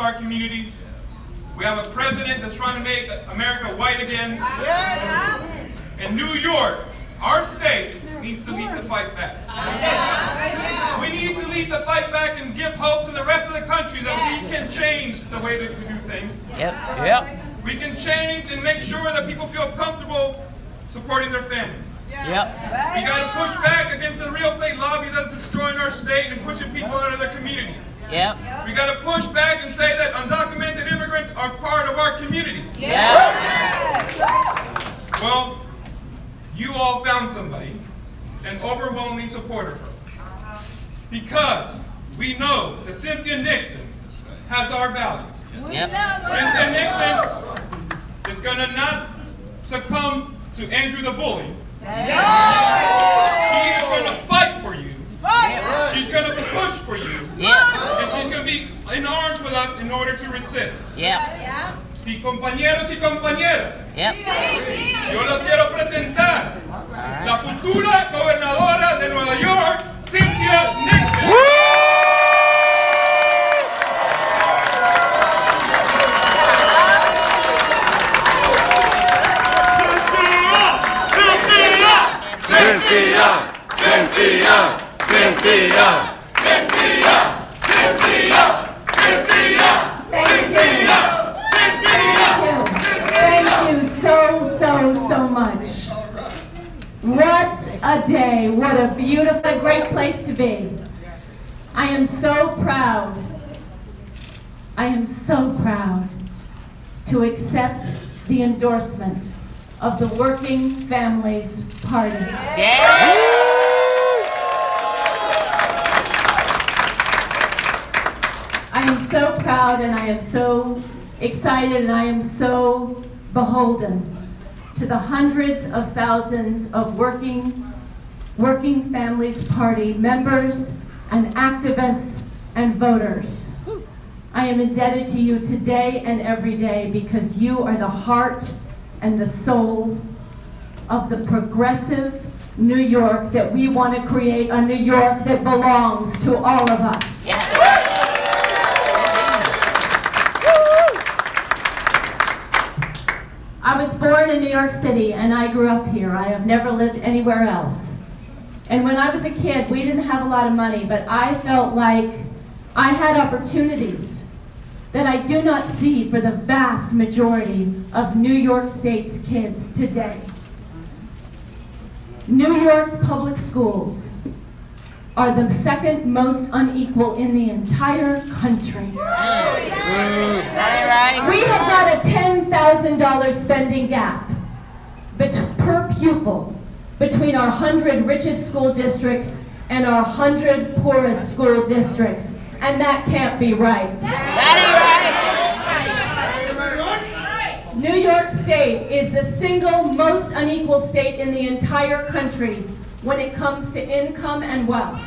our communities. We have a president that's trying to make America white again. Yes. And New York, our state, needs to lead the fight back. We need to lead the fight back and give hope to the rest of the country that we can change the way that we do things. Yep. We can change and make sure that people feel comfortable supporting their families. Yep. We got to push back against the real estate lobby that's destroying our state and pushing people out of their communities. Yep. We got to push back and say that undocumented immigrants are part of our community. Yep. Well, you all found somebody and overwhelmingly supported her. Because we know that Cynthia Nixon has our values. Yep. Cynthia Nixon is going to not succumb to Andrew the bully. She is going to fight for you. She's going to push for you. And she's going to be in arms with us in order to resist. Sí, compañeros y compañeras, yo los quiero presentar la futura gobernadora de Nueva York, Cynthia Nixon. Thank you so much. What a day. What a beautiful, great place to be. I am so proud. I am so proud to accept the endorsement of the Working Families Party. I am so proud and I am so excited and I am so beholden to the hundreds of thousands of Working Families Party members and activists and voters. I am indebted to you today and every day because you are the heart and the soul of the progressive New York that we want to create, a New York that belongs to all of us. I was born in New York City and I grew up here. I have never lived anywhere else. And when I was a kid, we didn't have a lot of money, but I felt like I had opportunities that I do not see for the vast majority of New York State's kids today. New York's public schools are the second most unequal in the entire country. We have got a $10,000 spending gap per pupil between our 100 richest school districts and our 100 poorest school districts. And that can't be right. New York State is the single most unequal state in the entire country when it comes to income and wealth.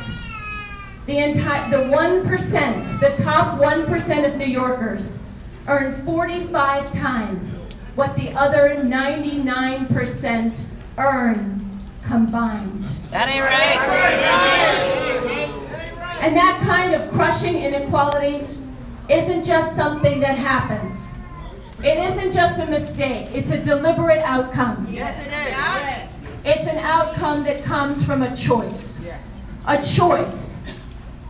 The 1%, the top 1% of New Yorkers earn 45 times what the other 99% earn combined. That ain't right. And that kind of crushing inequality isn't just something that happens. It isn't just a mistake. It's a deliberate outcome. Yes, it is. It's an outcome that comes from a choice. A choice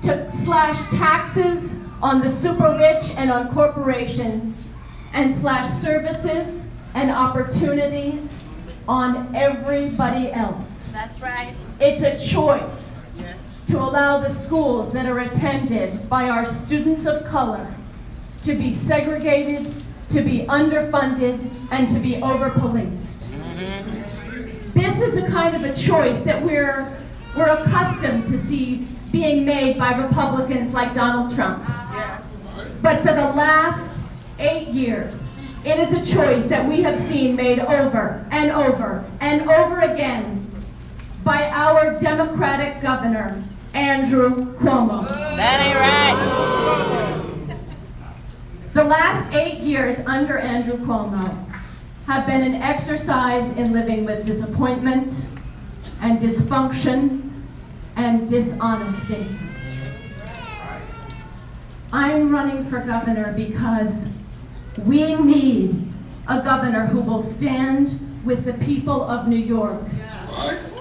to slash taxes on the super rich and on corporations and slash services and opportunities on everybody else. That's right. It's a choice to allow the schools that are attended by our students of color to be segregated, to be underfunded, and to be over-policed. This is a kind of a choice that we're accustomed to see being made by Republicans like Donald Trump. But for the last 8 years, it is a choice that we have seen made over and over and over again by our Democratic governor, Andrew Cuomo. That ain't right. The last 8 years under Andrew Cuomo have been an exercise in living with disappointment and dysfunction and dishonesty. I'm running for governor because we need a governor who will stand with the people of New York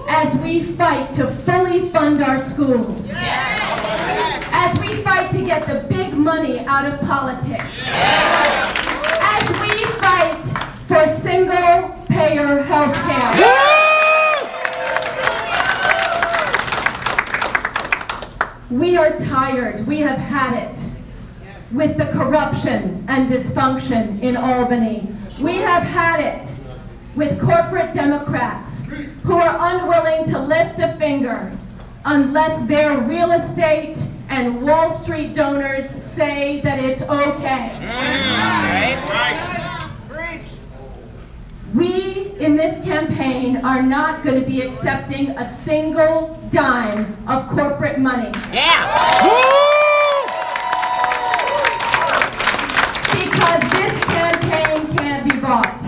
as we fight to fully fund our schools, as we fight to get the big money out of politics, as we fight for single-payer health care. We are tired, we have had it with the corruption and dysfunction in Albany. We have had it with corporate Democrats who are unwilling to lift a finger unless their real estate and Wall Street donors say that it's okay. We in this campaign are not going to be accepting a single dime of corporate money. Because this campaign can't be bought.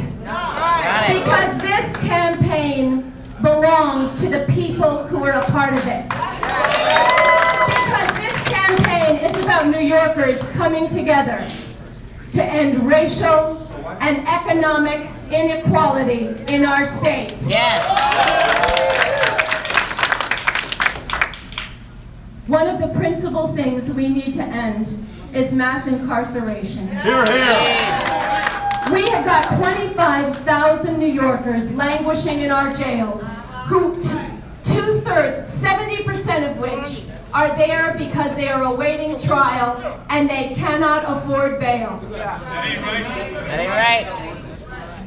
Because this campaign belongs to the people who are a part of it. Because this campaign is about New Yorkers coming together to end racial and economic inequality in our state. One of the principal things we need to end is mass incarceration. Hear, hear. We have got 25,000 New Yorkers languishing in our jails, who two-thirds, 70% of which are there because they are awaiting trial and they cannot afford bail. That ain't right.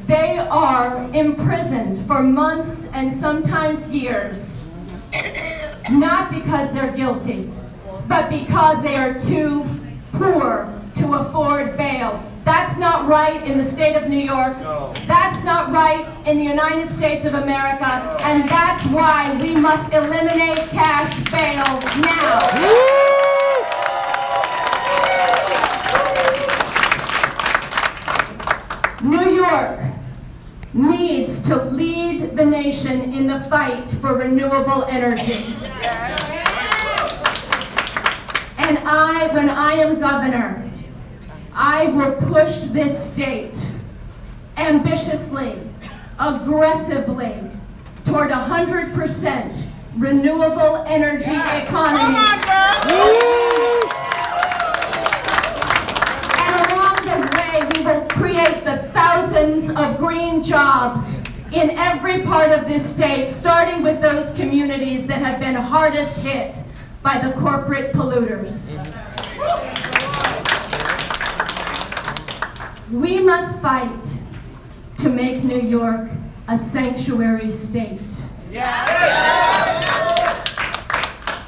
They are imprisoned for months and sometimes years, not because they're guilty, but because they are too poor to afford bail. That's not right in the state of New York. That's not right in the United States of America. And that's why we must eliminate cash bail now. New York needs to lead the nation in the fight for renewable energy. And when I am governor, I will push this state ambitiously, aggressively, toward 100% renewable energy economy. And along the way, we will create the thousands of green jobs in every part of this state, starting with those communities that have been hardest hit by the corporate polluters. We must fight to make New York a sanctuary state.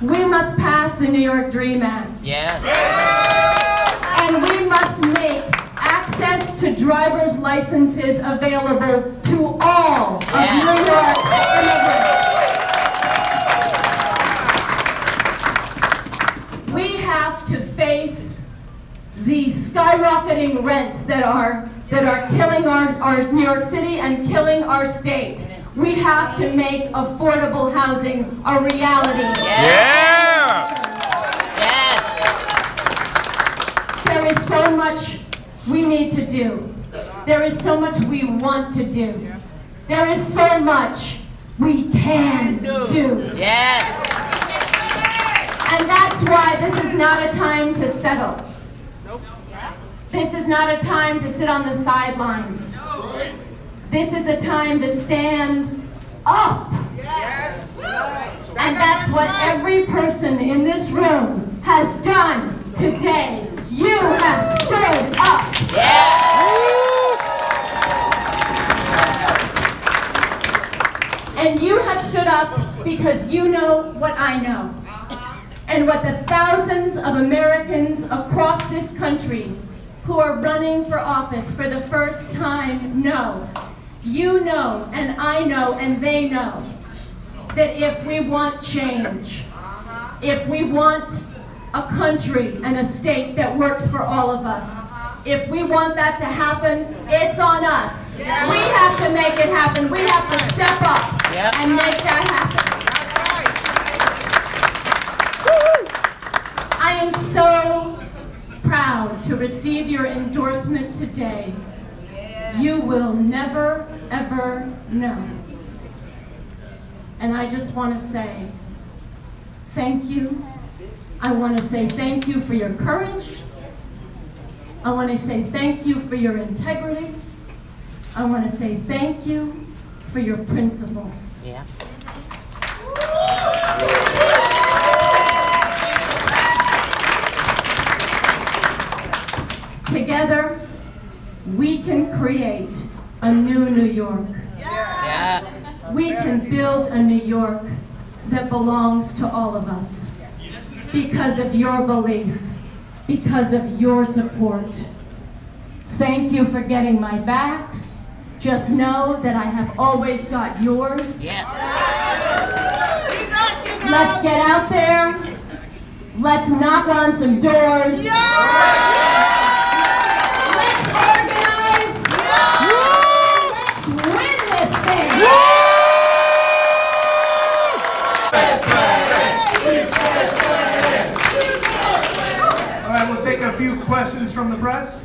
We must pass the New York Dream Act. And we must make access to driver's licenses available to all of New York's immigrants. We have to face the skyrocketing rents that are killing our New York City and killing our state. We have to make affordable housing a reality. There is so much we need to do. There is so much we want to do. There is so much we can do. And that's why this is not a time to settle. This is not a time to sit on the sidelines. This is a time to stand up. And that's what every person in this room has done today. You have stood up. And you have stood up because you know what I know. And what the thousands of Americans across this country who are running for office for the first time know. You know, and I know, and they know, that if we want change, if we want a country and a state that works for all of us, if we want that to happen, it's on us. We have to make it happen. We have to step up and make that happen. I am so proud to receive your endorsement today. You will never, ever know. And I just want to say thank you. I want to say thank you for your courage. I want to say thank you for your integrity. I want to say thank you for your principles. Yeah. Together, we can create a new New York. Yeah. We can build a New York that belongs to all of us because of your belief, because of your support. Thank you for getting my back. Just know that I have always got yours. Yes. Let's get out there. Let's knock on some doors. Let's organize. Let's win this thing. All right, we'll take a few questions from the press.